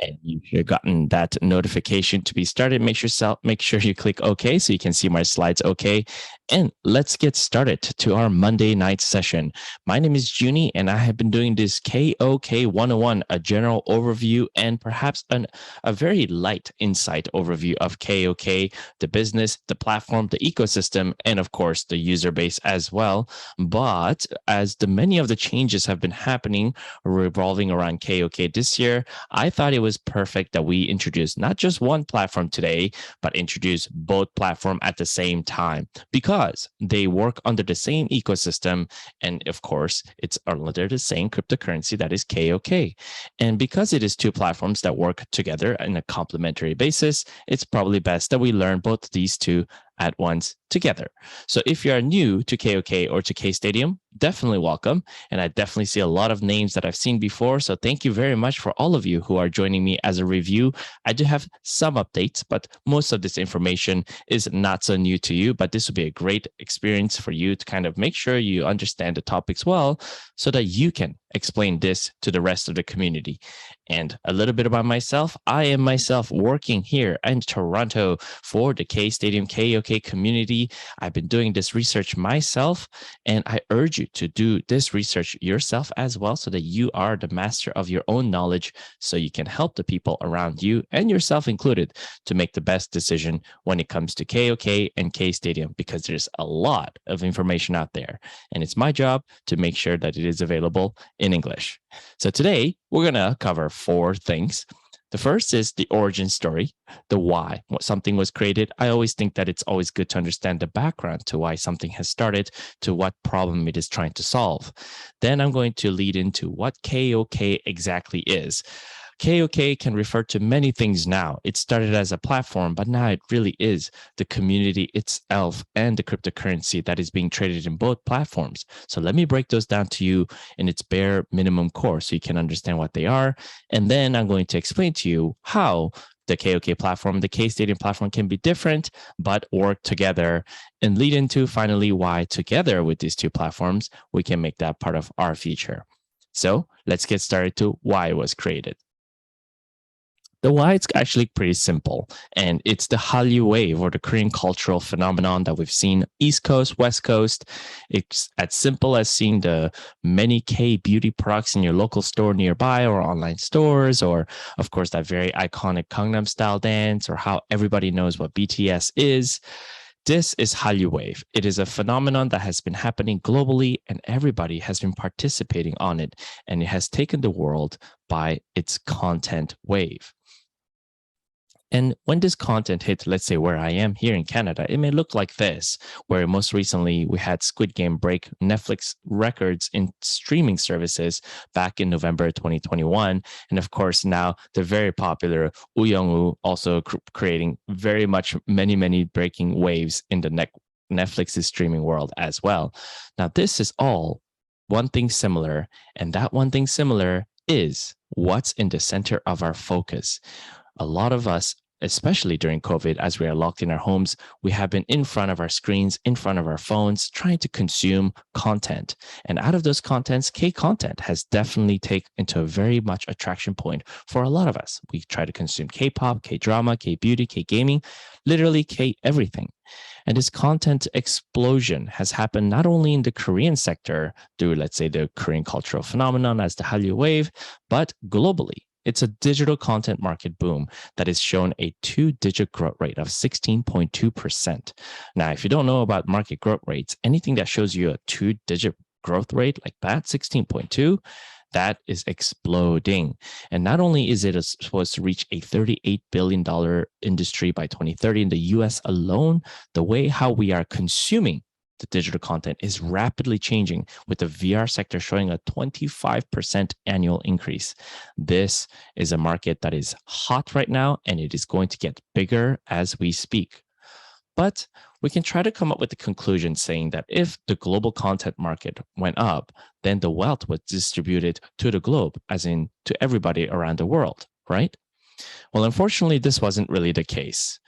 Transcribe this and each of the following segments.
And you should have gotten that notification to be started. Make sure you click OK so you can see my slides OK. And let's get started to our Monday night session. My name is Joony, and I have been doing this KOK 101, a general overview and perhaps a very light insight overview of KOK, the business, the platform, the ecosystem, and of course, the user base as well. But as many of the changes have been happening revolving around KOK this year, I thought it was perfect that we introduce not just one platform today, but introduce both platforms at the same time because they work under the same ecosystem. And of course, it's under the same cryptocurrency that is KOK. And because it is two platforms that work together in a complementary basis, it's probably best that we learn both these two at once together. So if you are new to KOK or to K Stadium, definitely welcome. And I definitely see a lot of names that I've seen before. So thank you very much for all of you who are joining me as a review. I do have some updates, but most of this information is not so new to you. But this will be a great experience for you to kind of make sure you understand the topics well so that you can explain this to the rest of the community. And a little bit about myself. I am myself working here in Toronto for the K Stadium KOK community. I've been doing this research myself, and I urge you to do this research yourself as well so that you are the master of your own knowledge so you can help the people around you and yourself included to make the best decision when it comes to KOK and K Stadium, because there's a lot of information out there, and it's my job to make sure that it is available in English. So today we're going to cover 4 things. The first is the origin story, the why, what something was created. I always think that it's always good to understand the background to why something has started, to what problem it is trying to solve. Then I'm going to lead into what KOK exactly is. KOK can refer to many things now. It started as a platform, but now it really is the community itself and the cryptocurrency that is being traded in both platforms. So let me break those down to you in its bare minimum core so you can understand what they are. And then I'm going to explain to you how the KOK platform, the K Stadium platform can be different, but work together, and lead into finally why together with these two platforms, we can make that part of our future. So let's get started to why it was created. The why is actually pretty simple, and it's the Hallyu wave, or the Korean cultural phenomenon that we've seen East Coast, West Coast. It's as simple as seeing the many K beauty products in your local store nearby or online stores, or of course that very iconic Gangnam style dance, or how everybody knows what BTS is. This is Hallyu wave. It is a phenomenon that has been happening globally, and everybody has been participating on it, and it has taken the world by its content wave. And when this content hit, let's say where I am here in Canada, it may look like this, where most recently we had Squid Game break Netflix records in streaming services back in November 2021. And of course, now the very popular Woo also creating very much many breaking waves in the Netflix's streaming world as well. Now, this is all one thing similar, and that one thing similar is what's in the center of our focus. A lot of us, especially during COVID, as we are locked in our homes, we have been in front of our screens, in front of our phones, trying to consume content. And out of those contents, K-content has definitely taken into a very much attraction point for a lot of us. We try to consume K-pop, K-drama, K-beauty, K-gaming, literally K-everything. And this content explosion has happened not only in the Korean sector through, let's say, the Korean cultural phenomenon as the Hallyu wave, but globally. It's a digital content market boom that has shown a 2-digit growth rate of 16.2%. Now, if you don't know about market growth rates, anything that shows you a 2-digit growth rate like that, 16.2, that is exploding. And not only is it supposed to reach a $38 billion industry by 2030 in the US alone, the way how we are consuming the digital content is rapidly changing, with the VR sector showing a 25% annual increase. This is a market that is hot right now, and it is going to get bigger as we speak. But we can try to come up with the conclusion saying that if the global content market went up, then the wealth was distributed to the globe, as in to everybody around the world, right? Well, unfortunately, this wasn't really the case.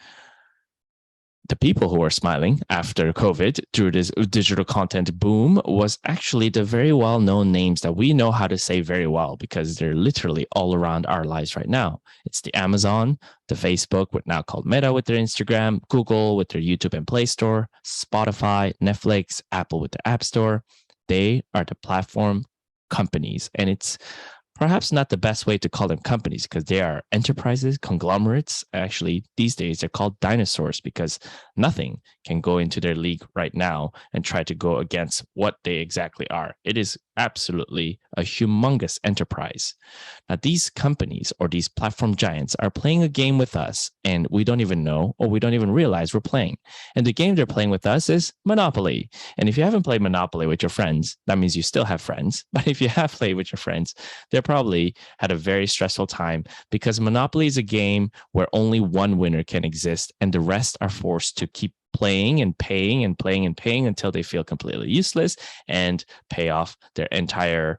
the people who were smiling after COVID through this digital content boom was actually the very well-known names that we know how to say very well because they're literally all around our lives right now. It's the Amazon, the Facebook, what now called Meta with their Instagram, Google with their YouTube and Play Store, Spotify, Netflix, Apple with their App Store. They are the platform companies, and it's perhaps not the best way to call them companies because they are enterprises, conglomerates. Actually, these days they're called dinosaurs because nothing can go into their league right now and try to go against what they exactly are. It is absolutely a humongous enterprise. Now, these companies or these platform giants are playing a game with us, and we don't even know or we don't even realize we're playing. And the game they're playing with us is Monopoly. And if you haven't played Monopoly with your friends, that means you still have friends. But if you have played with your friends, they're probably had a very stressful time because Monopoly is a game where only one winner can exist and the rest are forced to keep playing and paying and playing and paying until they feel completely useless and pay off their entire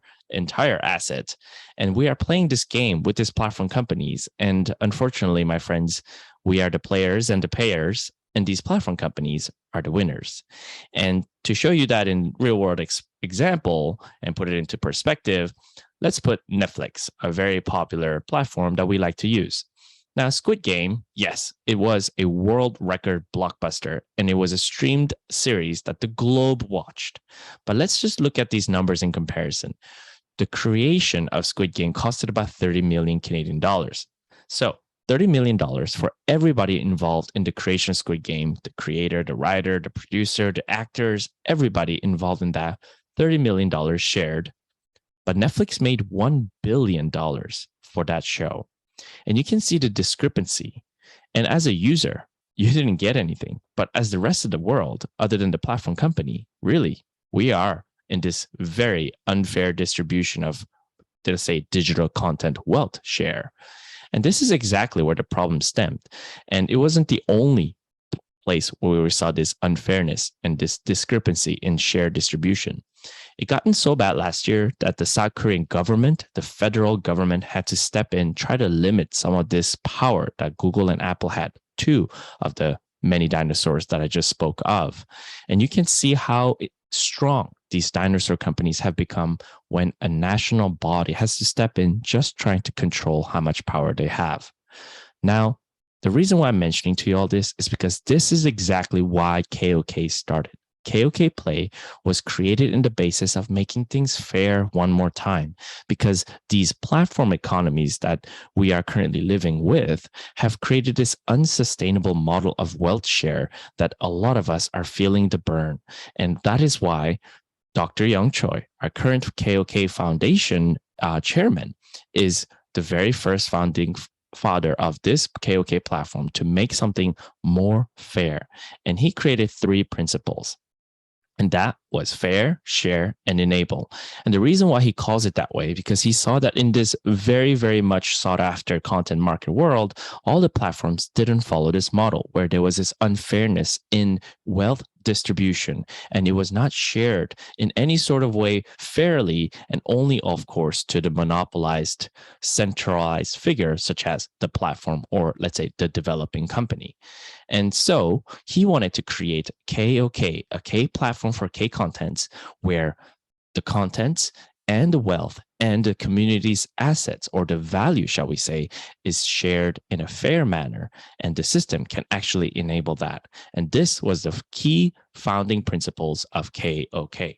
asset. And we are playing this game with these platform companies. And unfortunately, my friends, we are the players and the payers, and these platform companies are the winners. And to show you that in real world example and put it into perspective, let's put Netflix, a very popular platform that we like to use. Now, Squid Game, yes, it was a world record blockbuster, and it was a streamed series that the globe watched. But let's just look at these numbers in comparison. The creation of Squid Game costed about 30 million Canadian dollars. So $30 million for everybody involved in the creation of Squid Game, the creator, the writer, the producer, the actors, everybody involved in that, $30 million shared. But Netflix made $1 billion for that show. And you can see the discrepancy. And as a user, you didn't get anything. But as the rest of the world, other than the platform company, really, we are in this very unfair distribution of, let's say, digital content wealth share. And this is exactly where the problem stemmed. And it wasn't the only place where we saw this unfairness and this discrepancy in share distribution. It gotten so bad last year that the South Korean government, the federal government, had to step in, try to limit some of this power that Google and Apple had, two of the many dinosaurs that I just spoke of. And you can see how strong these dinosaur companies have become when a national body has to step in just trying to control how much power they have. Now, the reason why I'm mentioning to you all this is because this is exactly why KOK started. KOK Play was created in the basis of making things fair one more time, because these platform economies that we are currently living with have created this unsustainable model of wealth share that a lot of us are feeling the burn. And that is why Dr. Young Choi, our current KOK Foundation chairman, is the very first founding father of this KOK platform to make something more fair. And he created 3 principles. And that was fair, share, and enable. And the reason why he calls it that way, because he saw that in this very, very much sought after content market world, all the platforms didn't follow this model where there was this unfairness in wealth distribution, and it was not shared in any sort of way fairly, and only, of course, to the monopolized, centralized figure, such as the platform or, let's say, the developing company. And so he wanted to create KOK, a K platform for K contents, where the contents and the wealth and the community's assets, or the value, shall we say, is shared in a fair manner, and the system can actually enable that. And this was the key founding principles of KOK.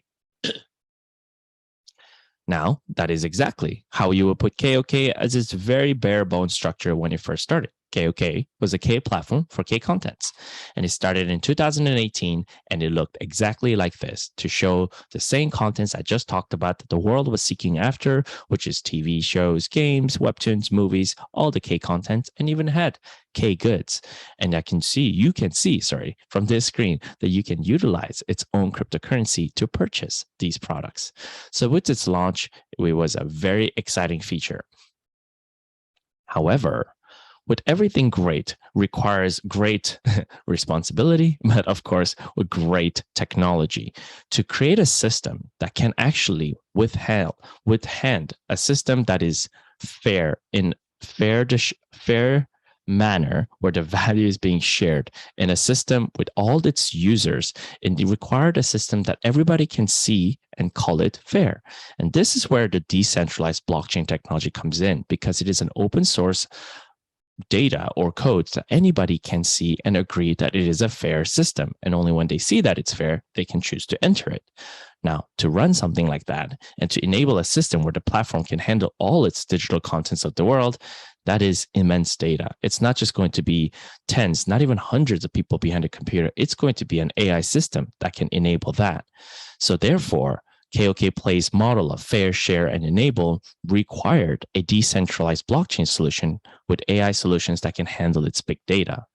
Now, that is exactly how you would put KOK as its very bare bones structure when it first started. KOK was a K platform for K contents, and it started in 2018, and it looked exactly like this to show the same contents I just talked about that the world was seeking after, which is TV shows, games, webtoons, movies, all the K contents, and even had K goods. And you can see from this screen that you can utilize its own cryptocurrency to purchase these products. So with its launch, it was a very exciting feature. However, with everything great requires great responsibility, but of course, with great technology to create a system that can actually withstand a system that is fair manner where the value is being shared in a system with all its users, and it required a system that everybody can see and call it fair. And this is where the decentralized blockchain technology comes in, because it is an open source data or codes that anybody can see and agree that it is a fair system. And only when they see that it's fair, they can choose to enter it. Now, to run something like that and to enable a system where the platform can handle all its digital contents of the world, that is immense data. It's not just going to be tens, not even hundreds of people behind a computer. It's going to be an AI system that can enable that. So therefore, KOK Play's model of fair, share, and enable required a decentralized blockchain solution with AI solutions that can handle its big data.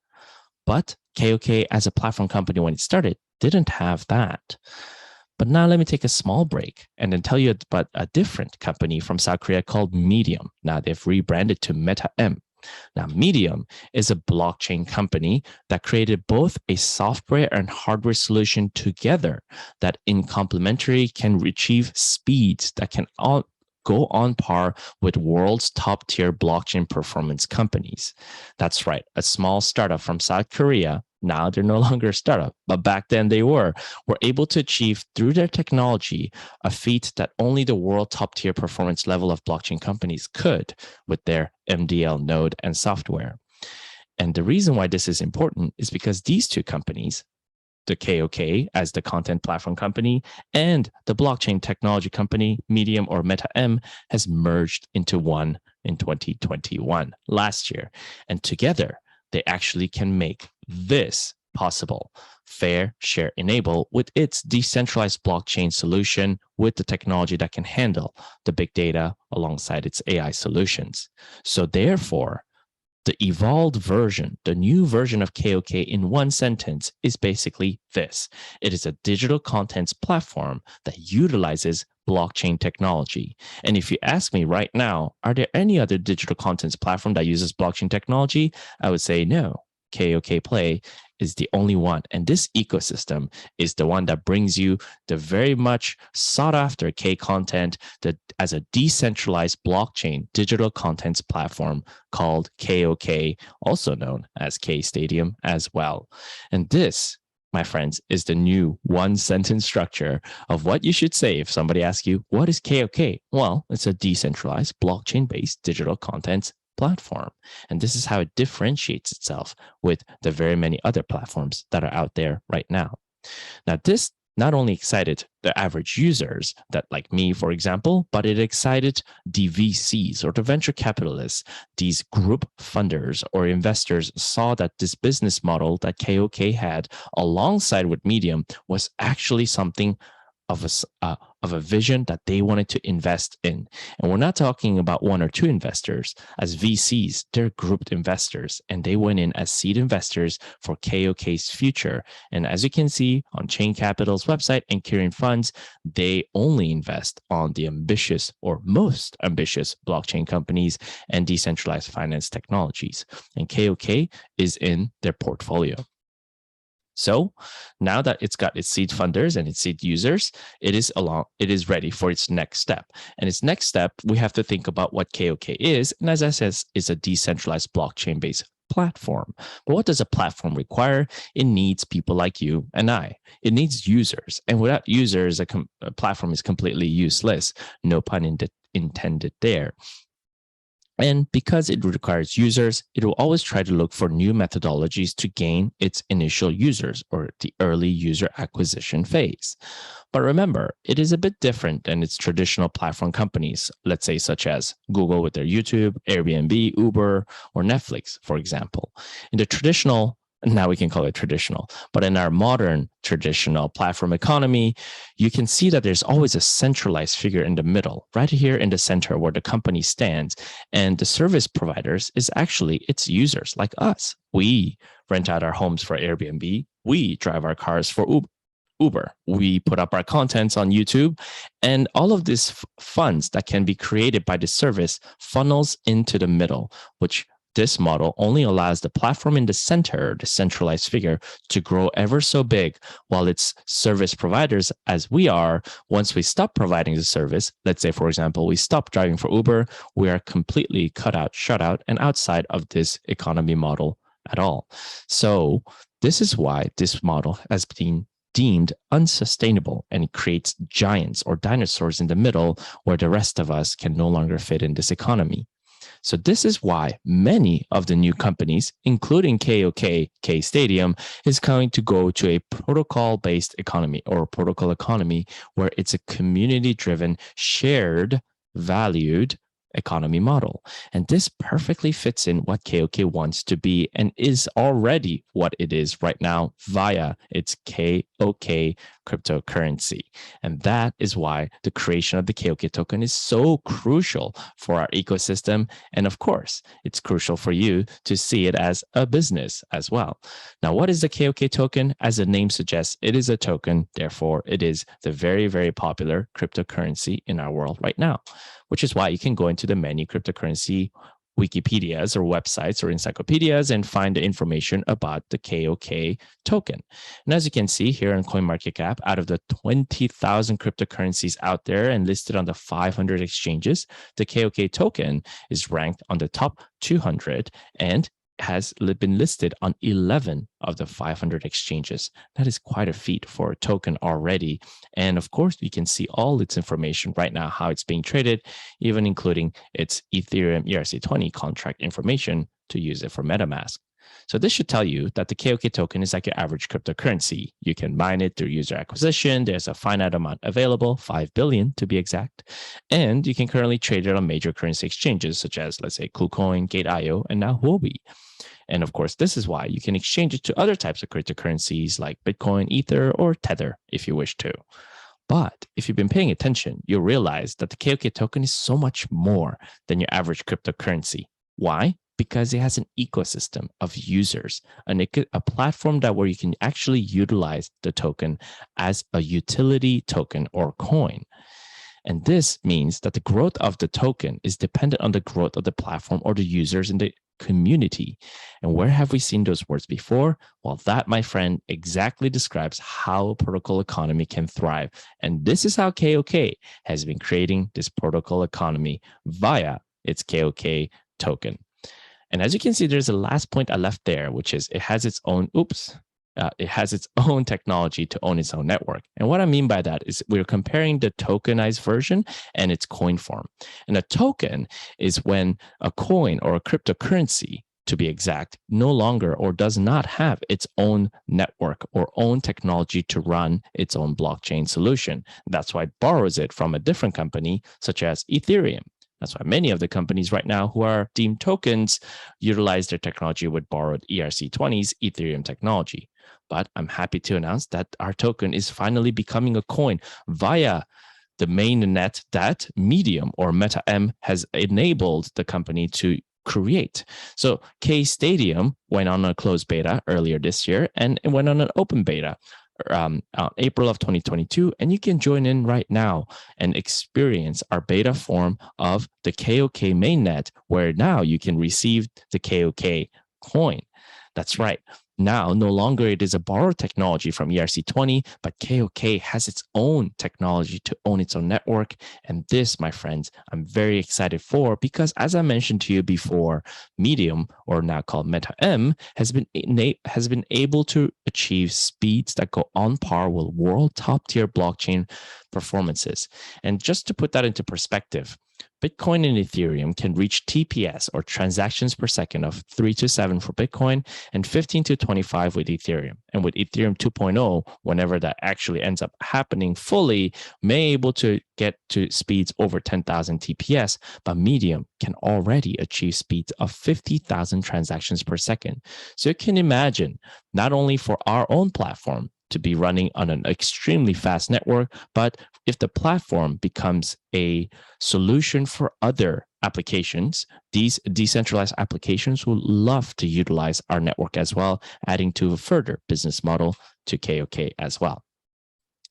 But KOK, as a platform company when it started, didn't have that. But now let me take a small break and then tell you about a different company from South Korea called Medium. Now they've rebranded to Meta M. Now, Medium is a blockchain company that created both a software and hardware solution together that in complementary can achieve speeds that can go on par with world's top tier blockchain performance companies. That's right, a small startup from South Korea. Now they're no longer a startup, but back then they were able to achieve through their technology a feat that only the world top tier performance level of blockchain companies could with their MDL node and software. And the reason why this is important is because these two companies, the KOK as the content platform company and the blockchain technology company, Medium or Meta M, has merged into one in 2021, last year. And together, they actually can make this possible: fair, share, enable with its decentralized blockchain solution with the technology that can handle the big data alongside its AI solutions. So therefore, the evolved version, the new version of KOK in one sentence is basically this. It is a digital contents platform that utilizes blockchain technology. And if you ask me right now, are there any other digital contents platform that uses blockchain technology? I would say no. KOK Play is the only one. And this ecosystem is the one that brings you the very much sought after K content that as a decentralized blockchain digital contents platform called KOK, also known as K Stadium as well. And this, my friends, is the new one sentence structure of what you should say if somebody asks you, what is KOK? Well, it's a decentralized blockchain based digital contents platform. And this is how it differentiates itself with the very many other platforms that are out there right now. Now, this not only excited the average users that like me, for example, but it excited the VCs or the venture capitalists. These group funders or investors saw that this business model that KOK had alongside with Medium was actually something of a vision that they wanted to invest in. And we're not talking about one or two investors. As VCs, they're grouped investors, and they went in as seed investors for KOK's future. And as you can see on Chain Capital's website and Kirin Funds, they only invest on the ambitious or most ambitious blockchain companies and decentralized finance technologies. And KOK is in their portfolio. So now that it's got its seed funders and its seed users, it is ready for its next step. And its next step, we have to think about what KOK is. And as I said, it's a decentralized blockchain-based platform. But what does a platform require? It needs people like you and I. It needs users. And without users, a platform is completely useless. No pun intended there. And because it requires users, it will always try to look for new methodologies to gain its initial users or the early user acquisition phase. But remember, it is a bit different than its traditional platform companies, let's say such as Google with their YouTube, Airbnb, Uber, or Netflix, for example. In the traditional, now we can call it traditional, but in our modern traditional platform economy, you can see that there's always a centralized figure in the middle, right here in the center where the company stands. And the service providers is actually its users like us. We rent out our homes for Airbnb. We drive our cars for Uber. We put up our contents on YouTube, and all of these funds that can be created by the service funnels into the middle, which this model only allows the platform in the center, the centralized figure, to grow ever so big, while its service providers, as we are, once we stop providing the service, let's say, for example, we stop driving for Uber, we are completely cut out, shut out, and outside of this economy model at all. So this is why this model has been deemed unsustainable, and it creates giants or dinosaurs in the middle where the rest of us can no longer fit in this economy. So this is why many of the new companies, including KOK, K Stadium, is going to go to a protocol-based economy or protocol economy where it's a community-driven, shared, valued economy model. And this perfectly fits in what KOK wants to be and is already what it is right now via its KOK cryptocurrency. And that is why the creation of the KOK token is so crucial for our ecosystem. And of course, it's crucial for you to see it as a business as well. Now, what is the KOK token? As the name suggests, it is a token. Therefore, it is the very, very popular cryptocurrency in our world right now, which is why you can go into the many cryptocurrency Wikipedias or websites or encyclopedias and find the information about the KOK token. And as you can see here on CoinMarketCap, out of the 20,000 cryptocurrencies out there and listed on the 500 exchanges, the KOK token is ranked on the top 200 and has been listed on 11 of the 500 exchanges. That is quite a feat for a token already. And of course, you can see all its information right now, how it's being traded, even including its Ethereum ERC20 contract information to use it for MetaMask. So this should tell you that the KOK token is like your average cryptocurrency. You can mine it through user acquisition. There's a finite amount available, 5 billion to be exact. And you can currently trade it on major currency exchanges such as, let's say, KuCoin, Gate.io, and now Huobi. And of course, this is why you can exchange it to other types of cryptocurrencies like Bitcoin, Ether, or Tether if you wish to. But if you've been paying attention, you'll realize that the KOK token is so much more than your average cryptocurrency. Why? Because it has an ecosystem of users, a platform where you can actually utilize the token as a utility token or coin. And this means that the growth of the token is dependent on the growth of the platform or the users in the community. And where have we seen those words before? Well, that, my friend, exactly describes how a protocol economy can thrive. And this is how KOK has been creating this protocol economy via its KOK token. And as you can see, there's a last point I left there, which is it has its own, it has its own technology to own its own network. And what I mean by that is we're comparing the tokenized version and its coin form. And a token is when a coin or a cryptocurrency, to be exact, no longer or does not have its own network or own technology to run its own blockchain solution. That's why it borrows it from a different company, such as Ethereum. That's why many of the companies right now who are deemed tokens utilize their technology with borrowed ERC20's Ethereum technology. But I'm happy to announce that our token is finally becoming a coin via the mainnet that Medium or MetaM has enabled the company to create. So K Stadium went on a closed beta earlier this year, and it went on an open beta April of 2022, and you can join in right now and experience our beta form of the KOK mainnet, where now you can receive the KOK coin. That's right. Now, no longer it is a borrowed technology from ERC20, but KOK has its own technology to own its own network. And this, my friends, I'm very excited for because, as I mentioned to you before, Medium, or now called MetaM, has been able to achieve speeds that go on par with world top-tier blockchain performances. And just to put that into perspective, Bitcoin and Ethereum can reach TPS, or transactions per second, of 3 to 7 for Bitcoin and 15 to 25 with Ethereum. And with Ethereum 2.0, whenever that actually ends up happening fully, may able to get to speeds over 10,000 TPS, but Medium can already achieve speeds of 50,000 transactions per second. So you can imagine, not only for our own platform to be running on an extremely fast network, but if the platform becomes a solution for other applications, these decentralized applications will love to utilize our network as well, adding to a further business model to KOK as well.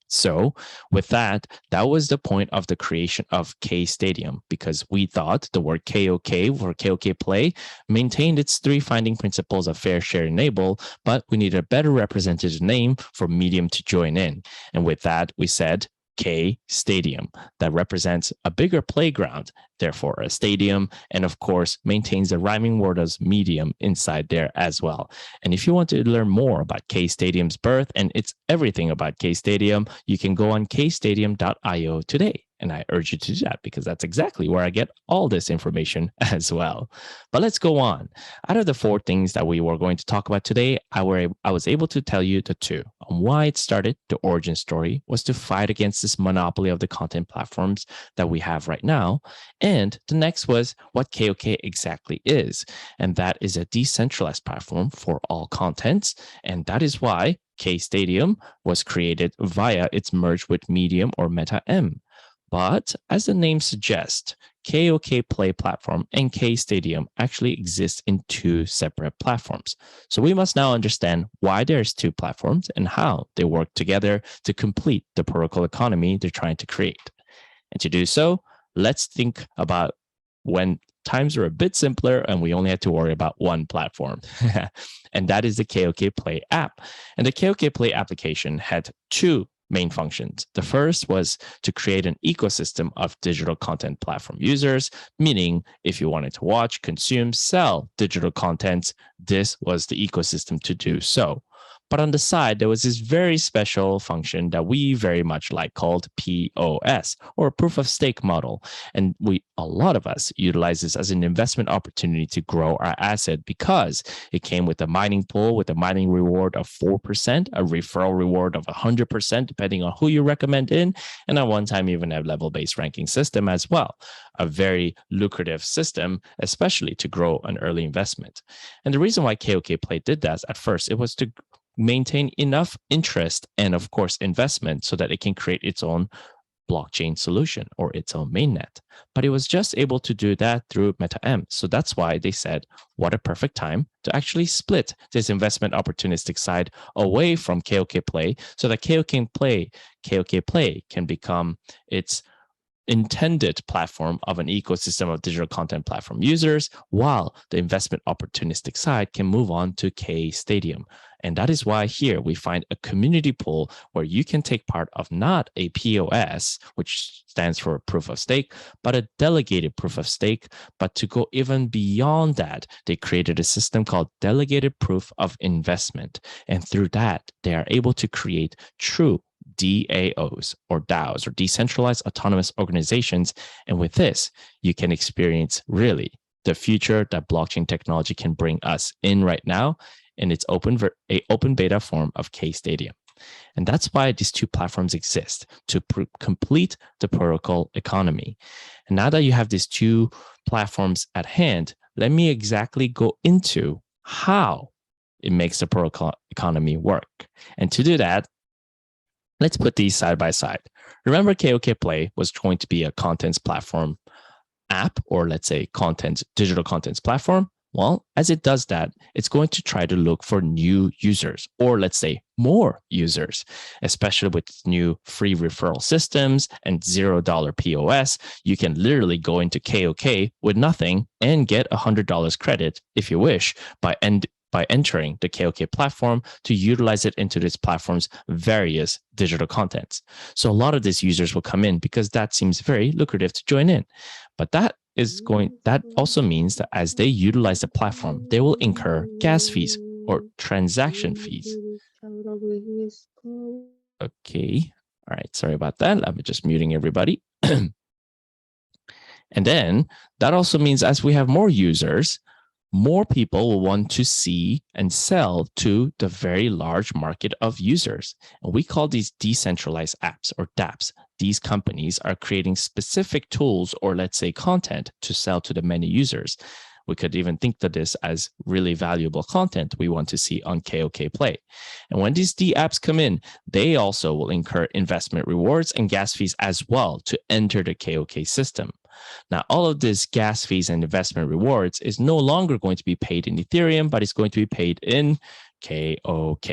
So with that, that was the point of the creation of K Stadium, because we thought the word KOK for KOK Play maintained its three finding principles of fair, share, enable, but we needed a better representative name for Medium to join in. And with that, we said K Stadium, that represents a bigger playground, therefore a stadium, and of course maintains the rhyming word as medium inside there as well. And if you want to learn more about K Stadium's birth and it's everything about K Stadium, you can go on kstadium.io today. And I urge you to do that because that's exactly where I get all this information as well. But let's go on. Out of the four things that we were going to talk about today, I was able to tell you the two. On why it started, the origin story was to fight against this monopoly of the content platforms that we have right now. And the next was what KOK exactly is. And that is a decentralized platform for all contents. And that is why K Stadium was created via its merge with Medium or Meta M. But as the name suggests, KOK Play platform and K Stadium actually exist in two separate platforms. So we must now understand why there's two platforms and how they work together to complete the protocol economy they're trying to create. And to do so, let's think about when times were a bit simpler and we only had to worry about one platform. And that is the KOK Play app. And the KOK Play application had two main functions. The first was to create an ecosystem of digital content platform users, meaning if you wanted to watch, consume, sell digital content, this was the ecosystem to do so. But on the side, there was this very special function that we very much like called POS, or proof of stake model. And a lot of us utilize this as an investment opportunity to grow our asset because it came with a mining pool with a mining reward of 4%, a referral reward of 100%, depending on who you recommend in, and at one time even a level-based ranking system as well. A very lucrative system, especially to grow an early investment. And the reason why KOK Play did that at first, it was to maintain enough interest and, of course, investment so that it can create its own blockchain solution or its own mainnet. But it was just able to do that through MetaM. So that's why they said, what a perfect time to actually split this investment opportunistic side away from KOK Play so that KOK Play can become its intended platform of an ecosystem of digital content platform users, while the investment opportunistic side can move on to K Stadium. And that is why here we find a community pool where you can take part of not a POS, which stands for proof of stake, but a delegated proof of stake. But to go even beyond that, they created a system called delegated proof of investment. And through that, they are able to create true DAOs or DAOs or decentralized autonomous organizations. And with this, you can experience really the future that blockchain technology can bring us in right now in its open beta form of K Stadium. And that's why these two platforms exist, to complete the protocol economy. And now that you have these two platforms at hand, let me exactly go into how it makes the protocol economy work. And to do that, let's put these side by side. Remember, KOK Play was going to be a contents platform app, or let's say digital contents platform. Well, as it does that, it's going to try to look for new users, or let's say more users, especially with new free referral systems and $0 POS. You can literally go into KOK with nothing and get $100 credit if you wish by entering the KOK platform to utilize it into this platform's various digital contents. So a lot of these users will come in because that seems very lucrative to join in. But that also means that as they utilize the platform, they will incur gas fees or transaction fees. Okay. All right. Sorry about that. I'm just muting everybody. And then that also means as we have more users, more people will want to see and sell to the very large market of users. And we call these decentralized apps or dApps. These companies are creating specific tools or let's say content to sell to the many users. We could even think of this as really valuable content we want to see on KOK Play. And when these dApps come in, they also will incur investment rewards and gas fees as well to enter the KOK system. Now, all of this gas fees and investment rewards is no longer going to be paid in Ethereum, but it's going to be paid in KOK.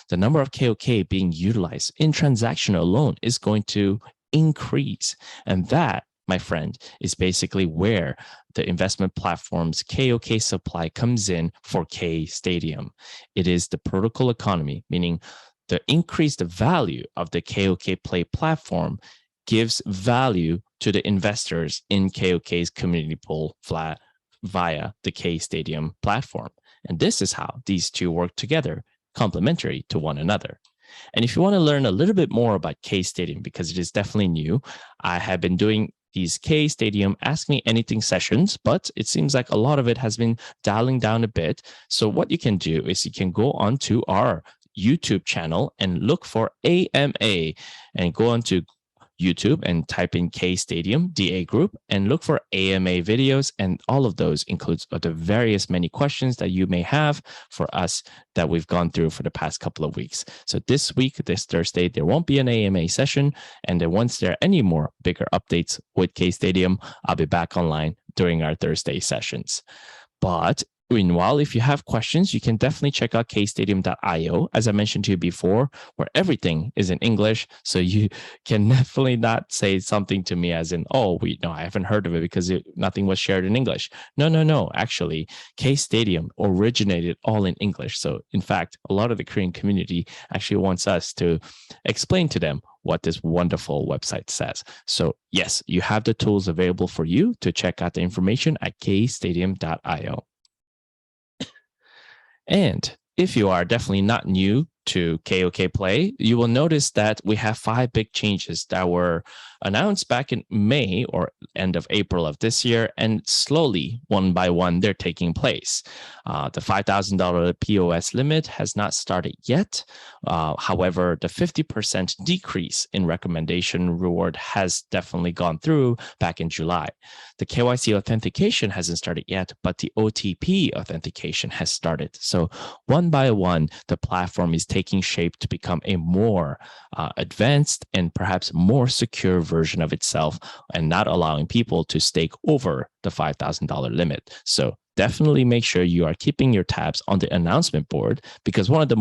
The number of KOK being utilized in transaction alone is going to increase. And that, my friend, is basically where the investment platform's KOK supply comes in for K Stadium. It is the protocol economy, meaning the increased value of the KOK Play platform gives value to the investors in KOK's community pool via the K Stadium platform. And this is how these two work together, complementary to one another. And if you want to learn a little bit more about K Stadium, because it is definitely new, I have been doing these K Stadium Ask Me Anything sessions, but it seems like a lot of it has been dialing down a bit. So what you can do is you can go onto our YouTube channel and look for AMA and go onto YouTube and type in K Stadium DA Group and look for AMA videos, and all of those includes the various many questions that you may have for us that we've gone through for the past couple of weeks. So this week, this Thursday, there won't be an AMA session, and then once there are any more bigger updates with K Stadium, I'll be back online during our Thursday sessions. But meanwhile, if you have questions, you can definitely check out kstadium.io, as I mentioned to you before, where everything is in English. So you can definitely not say something to me as in, oh, I haven't heard of it because nothing was shared in English. No. Actually, K Stadium originated all in English. So in fact, a lot of the Korean community actually wants us to explain to them what this wonderful website says. So yes, you have the tools available for you to check out the information at kstadium.io. And if you are definitely not new to KOK Play, you will notice that we have 5 big changes that were announced back in May or end of April of this year, and slowly, one by one, they're taking place. The $5,000 POS limit has not started yet. However, the 50% decrease in recommendation reward has definitely gone through back in July. The KYC authentication hasn't started yet, but the OTP authentication has started. So one by one, the platform is taking shape to become a more advanced and perhaps more secure version of itself, and not allowing people to stake over the $5,000 limit. So definitely make sure you are keeping your tabs on the announcement board, because one of the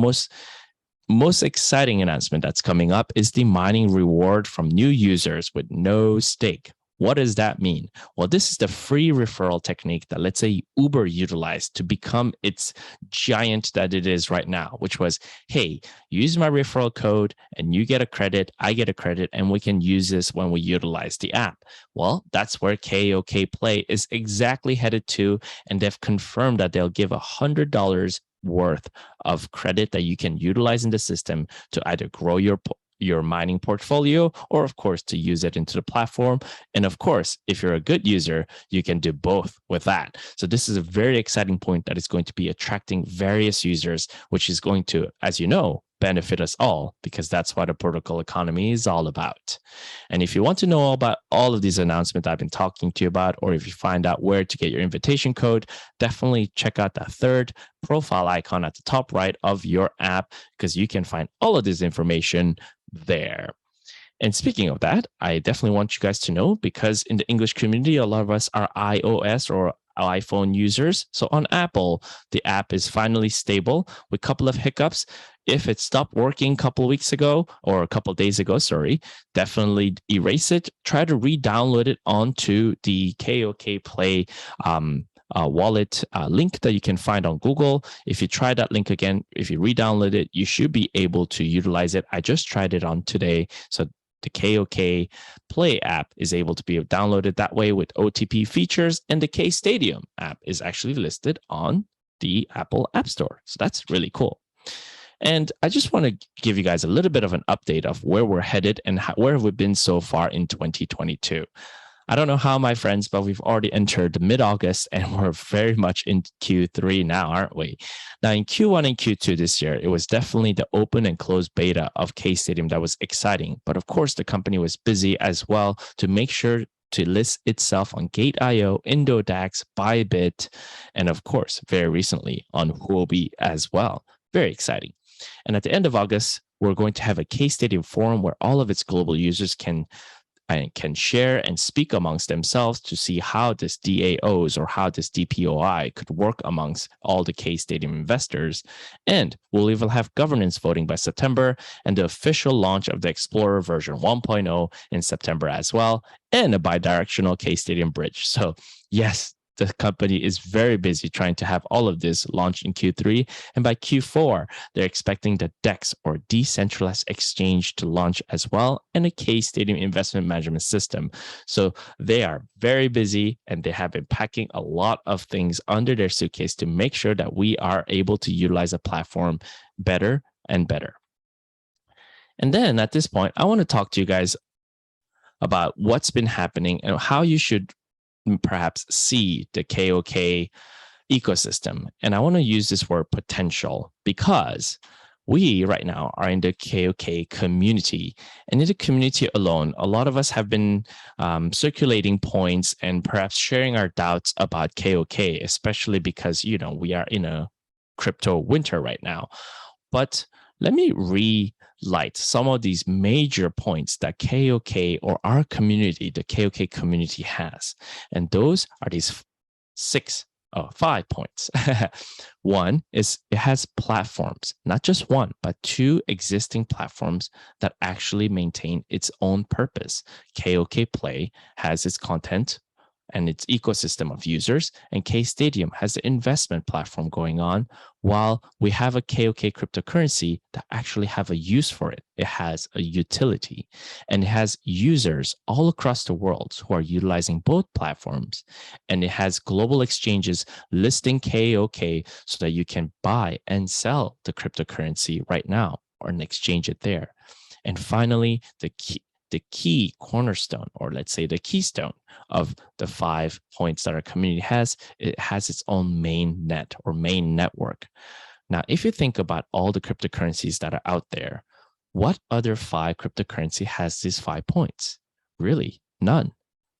most exciting announcement that's coming up is the mining reward from new users with no stake. What does that mean? Well, this is the free referral technique that, let's say, Uber utilized to become its giant that it is right now, which was, hey, use my referral code and you get a credit, I get a credit, and we can use this when we utilize the app. Well, that's where KOK Play is exactly headed to, and they've confirmed that they'll give $100 worth of credit that you can utilize in the system to either grow your mining portfolio, or of course to use it into the platform. And of course, if you're a good user, you can do both with that. So this is a very exciting point that is going to be attracting various users, which is going to, as you know, benefit us all, because that's what the protocol economy is all about. And if you want to know about all of these announcements I've been talking to you about, or if you find out where to get your invitation code, definitely check out that third profile icon at the top right of your app, because you can find all of this information there. And speaking of that, I definitely want you guys to know, because in the English community, a lot of us are iOS or iPhone users. So on Apple, the app is finally stable with a couple of hiccups. If it stopped working a couple of weeks ago, or a couple of days ago, definitely erase it. Try to re-download it onto the KOK Play wallet link that you can find on Google. If you try that link again, if you re-download it, you should be able to utilize it. I just tried it on today. So the KOK Play app is able to be downloaded that way with OTP features, and the K Stadium app is actually listed on the Apple App Store. So that's really cool. And I just want to give you guys a little bit of an update of where we're headed and where have we been so far in 2022. I don't know how, my friends, but we've already entered mid-August and we're very much in Q3 now, aren't we? Now, in Q1 and Q2 this year, it was definitely the open and closed beta of K Stadium that was exciting. But of course, the company was busy as well to make sure to list itself on Gate.io, Indodax, Bybit, and of course, very recently on Huobi as well. Very exciting. And at the end of August, we're going to have a K Stadium forum where all of its global users can and can share and speak amongst themselves to see how this DAOs or how this DPOI could work amongst all the K Stadium investors. And we'll even have governance voting by September and the official launch of the Explorer version 1.0 in September as well, and a bidirectional K Stadium bridge. So yes, the company is very busy trying to have all of this launched in Q3. And by Q4, they're expecting the DEX or decentralized exchange to launch as well, and a K Stadium investment management system. So they are very busy, and they have been packing a lot of things under their suitcase to make sure that we are able to utilize a platform better and better. And then at this point, I want to talk to you guys about what's been happening and how you should perhaps see the KOK ecosystem. And I want to use this word potential because we right now are in the KOK community. And in the community alone, a lot of us have been circulating points and perhaps sharing our doubts about KOK, especially because, you know, we are in a crypto winter right now. But let me relight some of these major points that KOK or our community, the KOK community has. And those are these 5 points. One is it has platforms, not just one, but 2 existing platforms that actually maintain its own purpose. KOK Play has its content and its ecosystem of users, and K Stadium has the investment platform going on, while we have a KOK cryptocurrency that actually have a use for it. It has a utility, and it has users all across the world who are utilizing both platforms, and it has global exchanges listing KOK so that you can buy and sell the cryptocurrency right now or exchange it there. And finally, the key cornerstone, or let's say the keystone of the 5 points that our community has, it has its own main net or main network. Now, if you think about all the cryptocurrencies that are out there, what other 5 cryptocurrency has these 5 points? Really, none.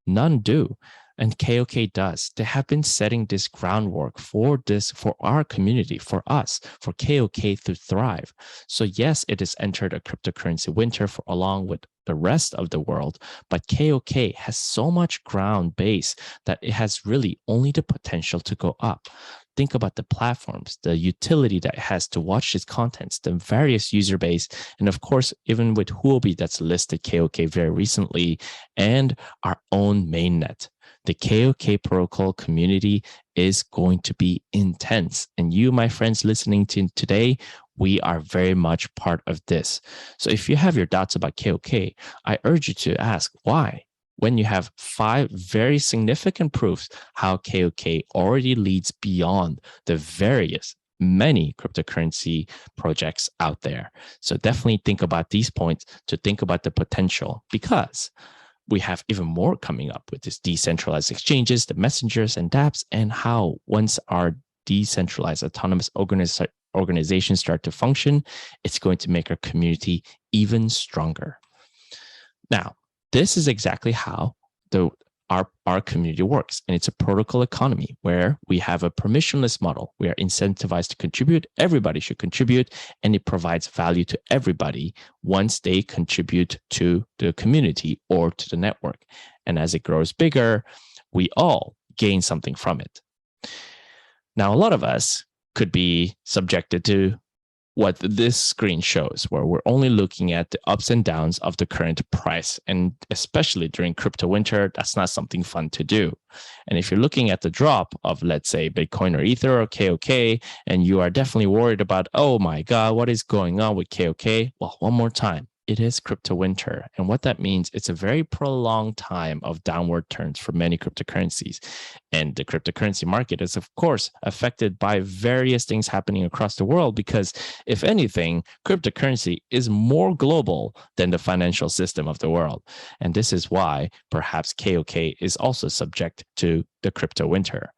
None do. And KOK does. They have been setting this groundwork for this, for our community, for us, for KOK to thrive. So yes, it has entered a cryptocurrency winter along with the rest of the world, but KOK has so much ground base that it has really only the potential to go up. Think about the platforms, the utility that it has to watch its contents, the various user base, and of course, even with Huobi that's listed KOK very recently, and our own mainnet. The KOK protocol community is going to be intense. And you, my friends listening to today, we are very much part of this. So if you have your doubts about KOK, I urge you to ask why. When you have 5 very significant proofs how KOK already leads beyond the many cryptocurrency projects out there. So definitely think about these points to think about the potential, because we have even more coming up with this decentralized exchanges, the messengers and dApps, and how once our decentralized autonomous organizations start to function, it's going to make our community even stronger. Now, this is exactly how our community works. And it's a protocol economy where we have a permissionless model. We are incentivized to contribute. Everybody should contribute, and it provides value to everybody once they contribute to the community or to the network. And as it grows bigger, we all gain something from it. Now, a lot of us could be subjected to what this screen shows, where we're only looking at the ups and downs of the current price. And especially during crypto winter, that's not something fun to do. And if you're looking at the drop of, let's say, Bitcoin or Ether or KOK, and you are definitely worried about, oh my God, what is going on with KOK? Well, one more time. It is crypto winter. And what that means, it's a very prolonged time of downward turns for many cryptocurrencies. And the cryptocurrency market is, of course, affected by various things happening across the world, because if anything, cryptocurrency is more global than the financial system of the world. And this is why perhaps KOK is also subject to the crypto winter.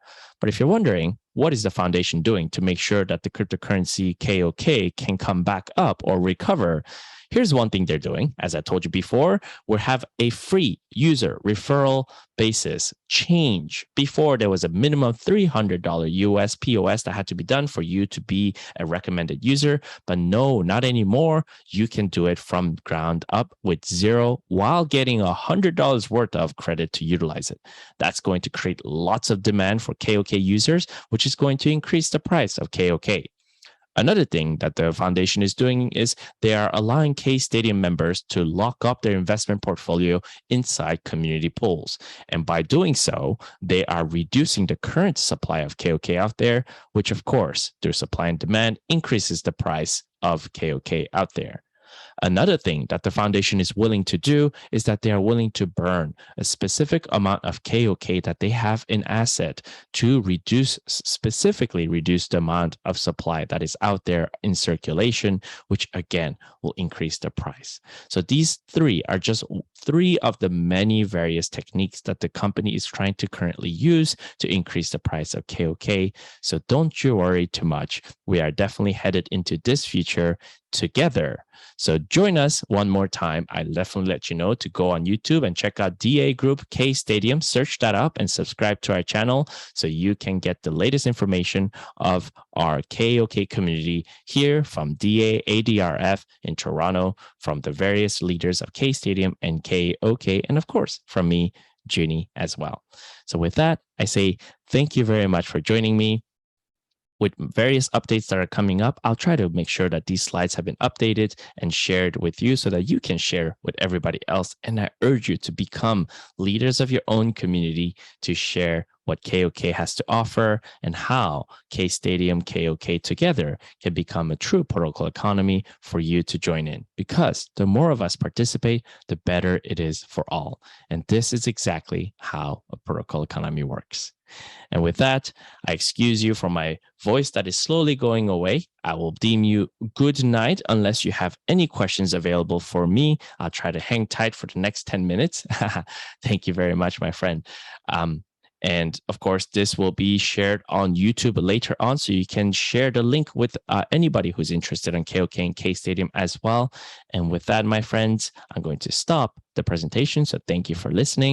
But if you're wondering, what is the foundation doing to make sure that the cryptocurrency KOK can come back up or recover? Here's one thing they're doing. As I told you before, we have a free user referral basis change. Before, there was a minimum $300 US POS that had to be done for you to be a recommended user. But no, not anymore. You can do it from ground up with zero while getting $100 worth of credit to utilize it. That's going to create lots of demand for KOK users, which is going to increase the price of KOK. Another thing that the foundation is doing is they are allowing K Stadium members to lock up their investment portfolio inside community pools. And by doing so, they are reducing the current supply of KOK out there, which of course, through supply and demand, increases the price of KOK out there. Another thing that the foundation is willing to do is that they are willing to burn a specific amount of KOK that they have in asset to specifically reduce the amount of supply that is out there in circulation, which again will increase the price. So these three are just three of the many various techniques that the company is trying to currently use to increase the price of KOK. So don't you worry too much. We are definitely headed into this future together. So join us one more time. I definitely let you know to go on YouTube and check out DA Group K Stadium. Search that up and subscribe to our channel so you can get the latest information of our KOK community here from DA-ADRF in Toronto, from the various leaders of K Stadium and KOK, and of course from me, Joony, as well. So with that, I say thank you very much for joining me. With various updates that are coming up, I'll try to make sure that these slides have been updated and shared with you so that you can share with everybody else. And I urge you to become leaders of your own community to share what KOK has to offer and how K Stadium, KOK together can become a true protocol economy for you to join in. Because the more of us participate, the better it is for all. And this is exactly how a protocol economy works. And with that, I excuse you from my voice that is slowly going away. I will deem you good night unless you have any questions available for me. I'll try to hang tight for the next 10 minutes. Thank you very much, my friend. And of course, this will be shared on YouTube later on, so you can share the link with anybody who's interested in KOK and K Stadium as well. And with that, my friends, I'm going to stop the presentation. So thank you for listening.